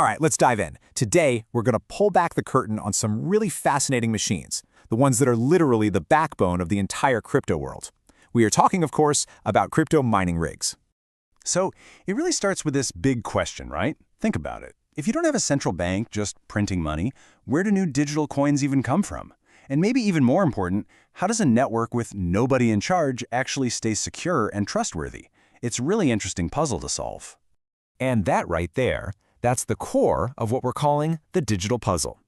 All right, let's dive in. Today, we're going to pull back the curtain on some really fascinating machines, the ones that are literally the backbone of the entire crypto world. We are talking, of course, about crypto mining rigs. So it really starts with this big question, right? Think about it. If you don't have a central bank just printing money, where do new digital coins even come from? And maybe even more important, how does a network with nobody in charge actually stay secure and trustworthy? It's a really interesting puzzle to solve. And that right there, that's the core of what we're calling the digital puzzle.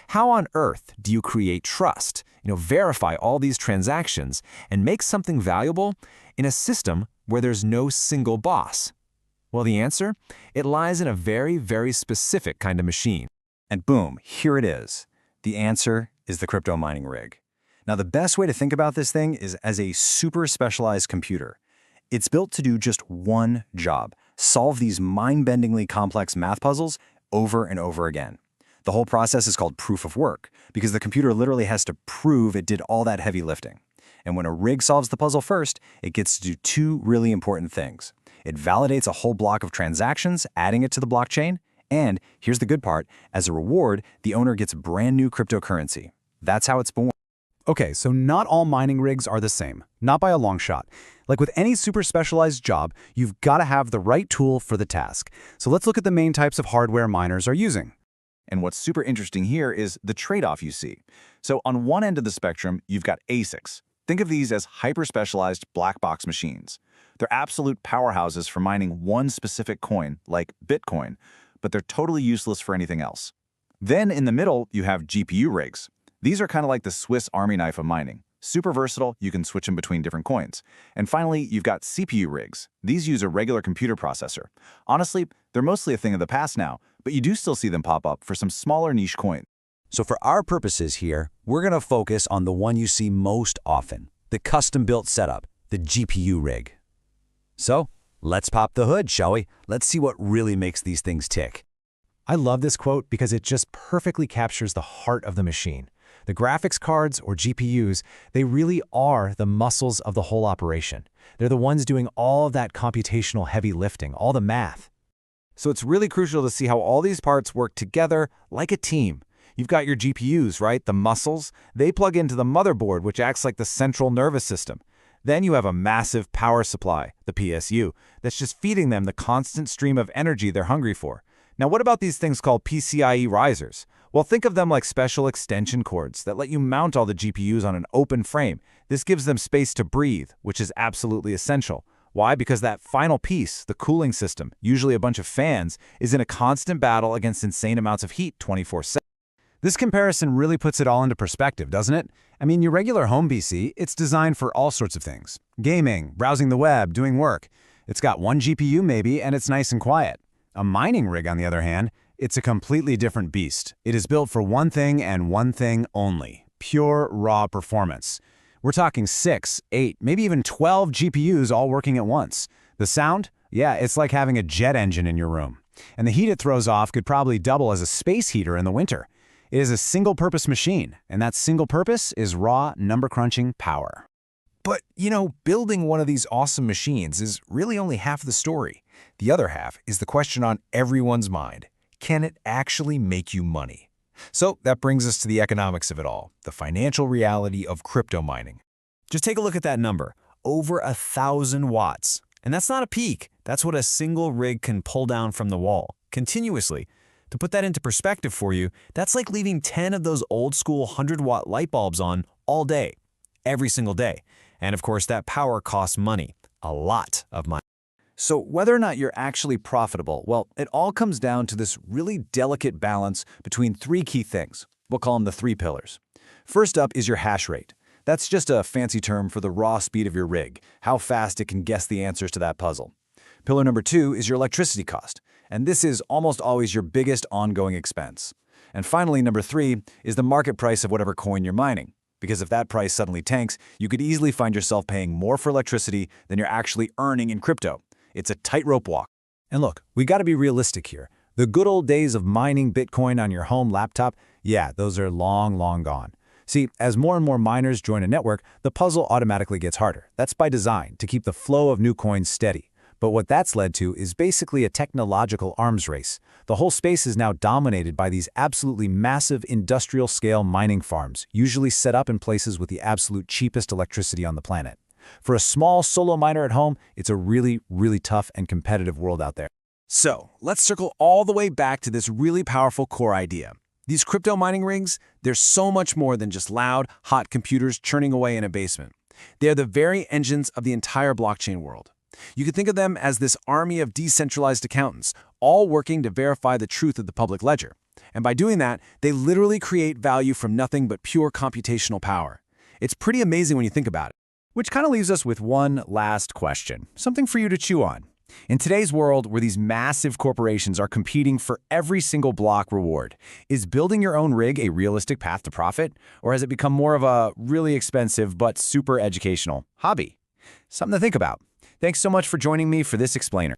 How on earth do you create trust, verify all these transactions, and make something valuable in a system where there's no single boss? Well, the answer? It lies in a very, very specific kind of machine. And boom, here it is. The answer is the crypto mining rig. Now, the best way to think about this thing is as a super specialized computer. It's built to do just one job: solve these mind-bendingly complex math puzzles over and over again. The whole process is called proof of work, because the computer literally has to prove it did all that heavy lifting. And when a rig solves the puzzle first, it gets to do two really important things. It validates a whole block of transactions, adding it to the blockchain, and, here's the good part, as a reward, the owner gets brand new cryptocurrency. That's how it's born. Okay, so not all mining rigs are the same, not by a long shot. Like with any super specialized job, you've got to have the right tool for the task. So let's look at the main types of hardware miners are using. And what's super interesting here is the trade-off you see. So on one end of the spectrum, you've got ASICs. Think of these as hyper-specialized black box machines. They're absolute powerhouses for mining one specific coin, like Bitcoin, but they're totally useless for anything else. Then in the middle, you have GPU rigs. These are kind of like the Swiss Army knife of mining. Super versatile, you can switch them between different coins. And finally, you've got CPU rigs. These use a regular computer processor. Honestly, they're mostly a thing of the past now, but you do still see them pop up for some smaller niche coins. So for our purposes here, we're going to focus on the one you see most often, the custom-built setup, the GPU rig. So let's pop the hood, shall we? Let's see what really makes these things tick. I love this quote because it just perfectly captures the heart of the machine. The graphics cards, or GPUs, they really are the muscles of the whole operation. They're the ones doing all of that computational heavy lifting, all the math. So it's really crucial to see how all these parts work together like a team. You've got your GPUs, right? The muscles. They plug into the motherboard, which acts like the central nervous system. Then you have a massive power supply, the PSU, that's just feeding them the constant stream of energy they're hungry for. Now, what about these things called PCIe risers? Well, think of them like special extension cords that let you mount all the GPUs on an open frame. This gives them space to breathe, which is absolutely essential. Why? Because that final piece, the cooling system, usually a bunch of fans, is in a constant battle against insane amounts of heat 24/7. This comparison really puts it all into perspective, doesn't it? I mean, your regular home PC, it's designed for all sorts of things. Gaming, browsing the web, doing work. It's got one GPU maybe, and it's nice and quiet. A mining rig, on the other hand, it's a completely different beast. It is built for one thing and one thing only: pure, raw performance. We're talking 6, 8, maybe even 12 GPUs all working at once. The sound? Yeah, it's like having a jet engine in your room. And the heat it throws off could probably double as a space heater in the winter. It is a single-purpose machine, and that single purpose is raw, number-crunching power. But, building one of these awesome machines is really only half the story. The other half is the question on everyone's mind. Can it actually make you money? So that brings us to the economics of it all, the financial reality of crypto mining. Just take a look at that number, over 1,000 watts. And that's not a peak. That's what a single rig can pull down from the wall, continuously. To put that into perspective for you, that's like leaving 10 of those old-school 100-watt light bulbs on all day, every single day. And of course, that power costs money, a lot of money. So whether or not you're actually profitable, well, it all comes down to this really delicate balance between three key things. We'll call them the three pillars. First up is your hash rate. That's just a fancy term for the raw speed of your rig, how fast it can guess the answers to that puzzle. Pillar number 2 is your electricity cost, and this is almost always your biggest ongoing expense. And finally, number 3 is the market price of whatever coin you're mining. Because if that price suddenly tanks, you could easily find yourself paying more for electricity than you're actually earning in crypto. It's a tightrope walk. And look, we got to be realistic here. The good old days of mining Bitcoin on your home laptop, yeah, those are long, long gone. See, as more and more miners join a network, the puzzle automatically gets harder. That's by design, to keep the flow of new coins steady. But what that's led to is basically a technological arms race. The whole space is now dominated by these absolutely massive industrial-scale mining farms, usually set up in places with the absolute cheapest electricity on the planet. For a small solo miner at home, it's a really, really tough and competitive world out there. So, let's circle all the way back to this really powerful core idea. These crypto mining rigs, they're so much more than just loud, hot computers churning away in a basement. They're the very engines of the entire blockchain world. You could think of them as this army of decentralized accountants, all working to verify the truth of the public ledger. And by doing that, they literally create value from nothing but pure computational power. It's pretty amazing when you think about it. Which kind of leaves us with one last question, something for you to chew on. In today's world, where these massive corporations are competing for every single block reward, is building your own rig a realistic path to profit? Or has it become more of a really expensive but super educational hobby? Something to think about. Thanks so much for joining me for this explainer.